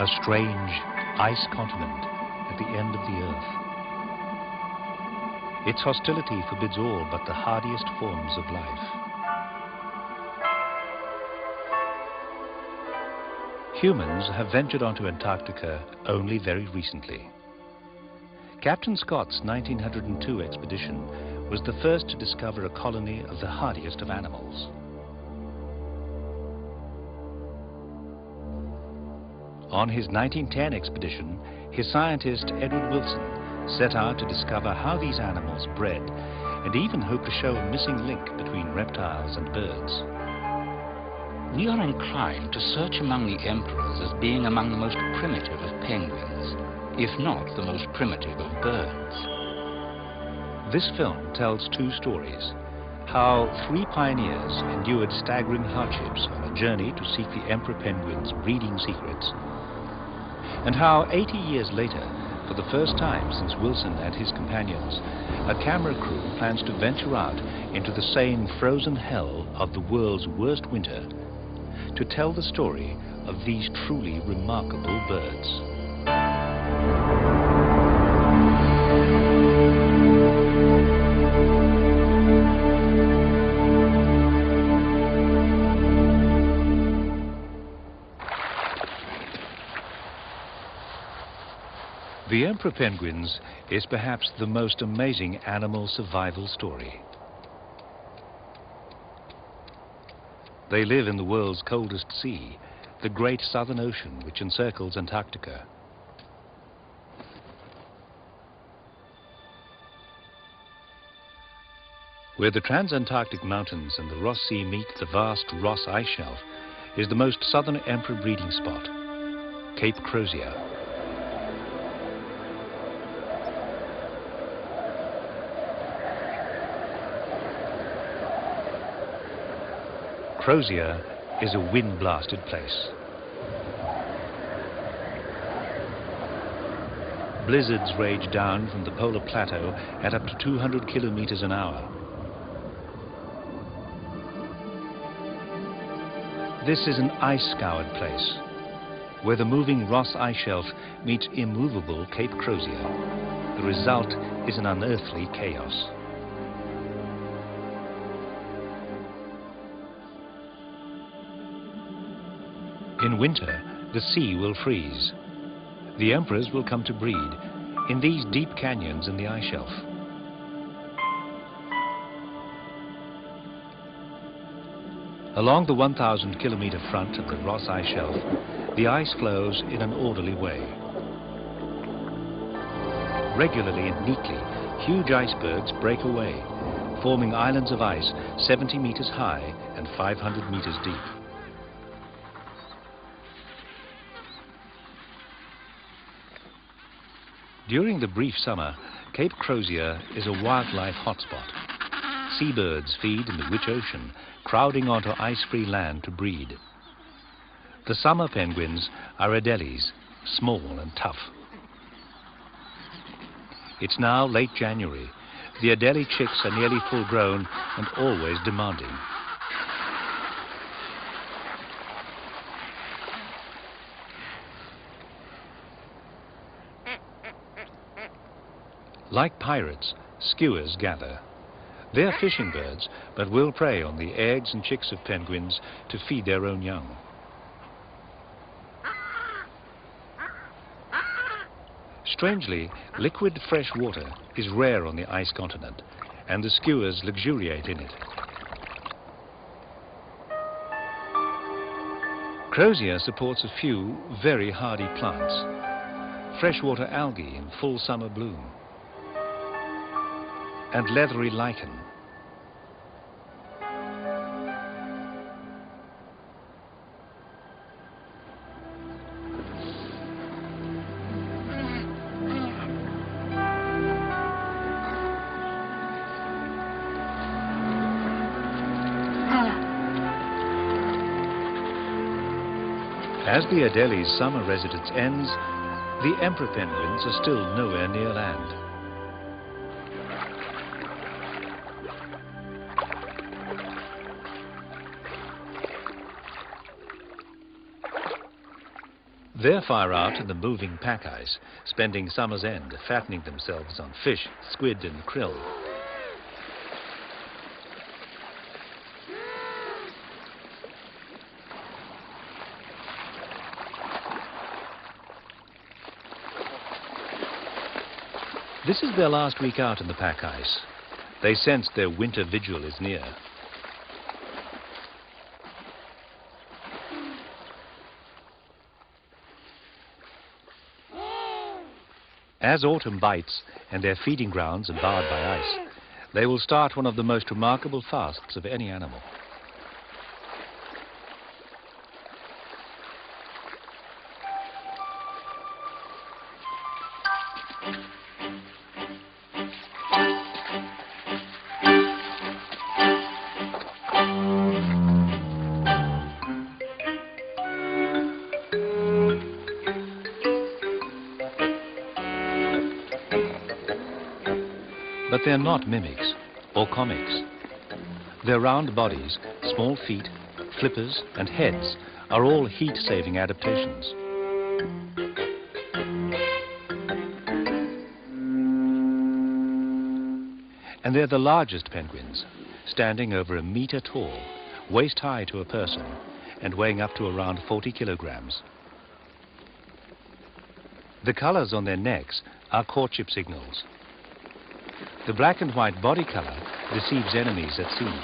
A strange ice continent at the end of the earth. Its hostility forbids all but the hardiest forms of life. Humans have ventured onto Antarctica only very recently. Captain Scott's 1902 expedition was the first to discover a colony of the hardiest of animals. On his 1910 expedition, his scientist Edward Wilson set out to discover how these animals bred and even hoped to show a missing link between reptiles and birds. We are inclined to search among the emperors as being among the most primitive of penguins, if not the most primitive of birds. This film tells two stories. How three pioneers endured staggering hardships on a journey to seek the emperor penguin's breeding secrets, and how 80 years later, for the first time since Wilson and his companions, a camera crew plans to venture out into the same frozen hell of the world's worst winter to tell the story of these truly remarkable birds. The emperor penguins is perhaps the most amazing animal survival story. They live in the world's coldest sea, the great southern ocean which encircles Antarctica. Where the transantarctic mountains and the Ross Sea meet the vast Ross Ice Shelf is the most southern emperor breeding spot, Cape Crozier. Crozier is a wind-blasted place. Blizzards rage down from the polar plateau at up to 200 kilometers an hour. This is an ice-scoured place, where the moving Ross Ice Shelf meets immovable Cape Crozier. The result is an unearthly chaos. In winter, the sea will freeze. The emperors will come to breed in these deep canyons in the ice shelf. Along the 1,000-kilometer front of the Ross Ice Shelf, the ice flows in an orderly way. Regularly and neatly, huge icebergs break away, forming islands of ice 70 meters high and 500 meters deep. During the brief summer, Cape Crozier is a wildlife hotspot. Seabirds feed in the rich ocean, crowding onto ice-free land to breed. The summer penguins are Adelies, small and tough. It's now late January. The Adelie chicks are nearly full-grown and always demanding. Like pirates, skuas gather. They're fishing birds, but will prey on the eggs and chicks of penguins to feed their own young. Strangely, liquid fresh water is rare on the ice continent, and the skuas luxuriate in it. Crozier supports a few very hardy plants. Freshwater algae in full summer bloom, and leathery lichen. As the Adeli's summer residence ends, the emperor penguins are still nowhere near land. They're far out in the moving pack ice, spending summer's end fattening themselves on fish, squid and krill. This is their last week out in the pack ice. They sense their winter vigil is near. As autumn bites and their feeding grounds are barred by ice, they will start one of the most remarkable fasts of any animal. But they're not mimics or comics. Their round bodies, small feet, flippers and heads are all heat-saving adaptations. And they're the largest penguins, standing over a meter tall, waist high to a person, and weighing up to around 40 kilograms. The colors on their necks are courtship signals. The black and white body color deceives enemies at sea.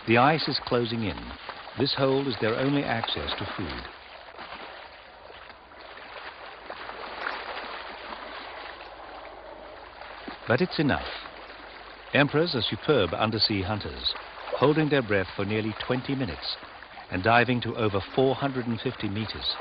The ice is closing in. This hole is their only access to food. But it's enough. Emperors are superb undersea hunters, holding their breath for nearly 20 minutes and diving to over 450 meters.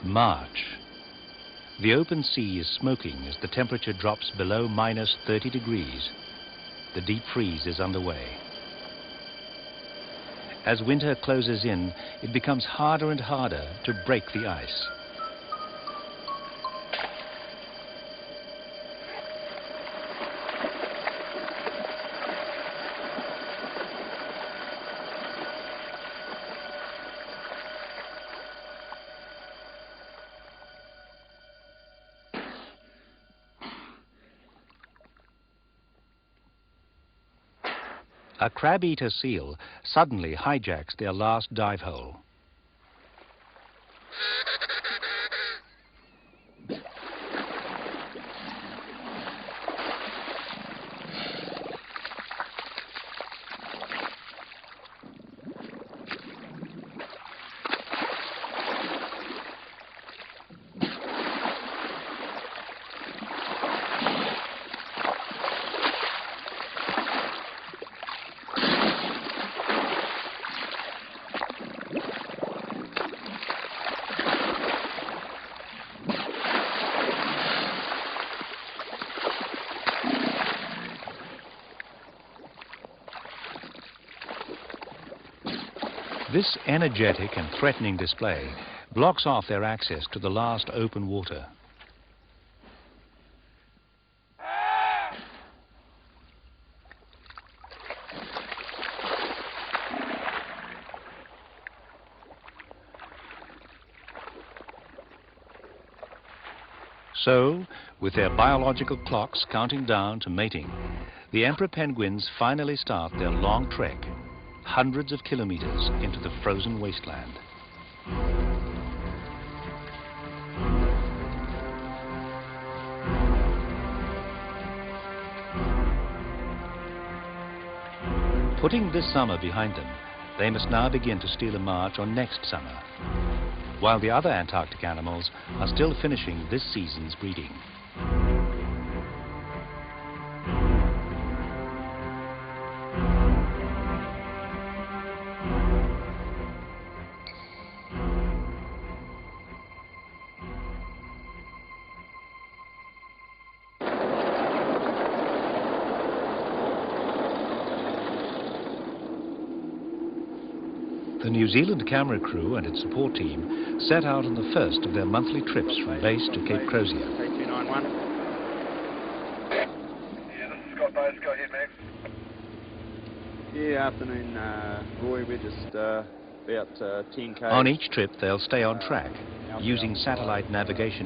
March. The open sea is smoking as the temperature drops below minus 30 degrees. The deep freeze is underway. As winter closes in, it becomes harder and harder to break the ice. A crab-eater seal suddenly hijacks their last dive hole. This energetic and threatening display blocks off their access to the last open water. So, with their biological clocks counting down to mating, the emperor penguins finally start their long trek, hundreds of kilometers into the frozen wasteland. Putting this summer behind them, they must now begin to steal a march on next summer, while the other Antarctic animals are still finishing this season's breeding. The New Zealand camera crew and its support team set out on the first of their monthly trips from base to Cape Crozier. K291. Yeah, this is Scott Base. Go ahead, Max. Yeah, afternoon, Roy. We're just about 10 km. On each trip, they'll stay on track, using satellite navigation